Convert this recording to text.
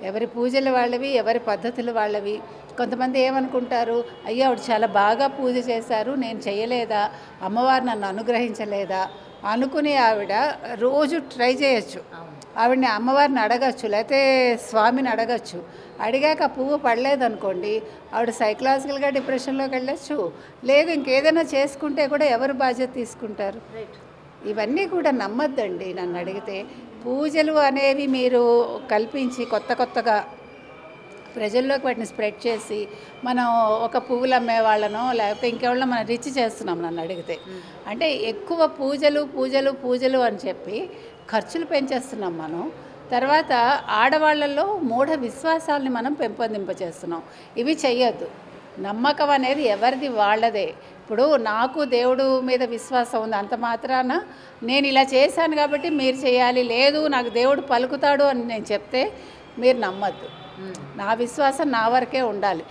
ఎవరి పూజలు వాళ్ళవి, ఎవరి పద్ధతులు వాళ్ళవి. కొంతమంది ఏమనుకుంటారు, అయ్యో ఆవిడ చాలా బాగా పూజ చేశారు, నేను చేయలేదా, అమ్మవారు నన్ను అనుగ్రహించలేదా అనుకుని ఆవిడ రోజు ట్రై చేయొచ్చు. ఆవిడని అమ్మవారిని అడగచ్చు, లేకపోతే స్వామిని అడగచ్చు. అడిగాక ఆ పువ్వు పడలేదనుకోండి, ఆవిడ సైకలాజికల్గా డిప్రెషన్లోకి వెళ్ళచ్చు. లేదు ఇంకేదైనా చేసుకుంటే కూడా ఎవరు బాధ్యత తీసుకుంటారు? ఇవన్నీ కూడా నమ్మద్దండి నన్ను అడిగితే. పూజలు అనేవి మీరు కల్పించి కొత్తగా ప్రజల్లోకి వాటిని స్ప్రెడ్ చేసి మనం ఒక పువ్వులు అమ్మే వాళ్ళనో లేకపోతే ఇంకెవరినో మనం రిచ్ చేస్తున్నాం నన్ను అడిగితే. అంటే ఎక్కువ పూజలు అని చెప్పి ఖర్చులు పెంచేస్తున్నాం మనం. తర్వాత ఆడవాళ్ళల్లో మూఢ విశ్వాసాలని మనం పెంపొందింపచేస్తున్నాం. ఇవి చెయ్యొద్దు. నమ్మకం అనేది ఎవరిది వాళ్ళదే. ఇప్పుడు నాకు దేవుడు మీద విశ్వాసం ఉంది, అంత మాత్రాన నేను ఇలా చేశాను కాబట్టి మీరు చేయాలి, లేదు నాకు దేవుడు పలుకుతాడు అని నేను చెప్తే మీరు నమ్మద్దు. నా విశ్వాసం నా వరకే ఉండాలి.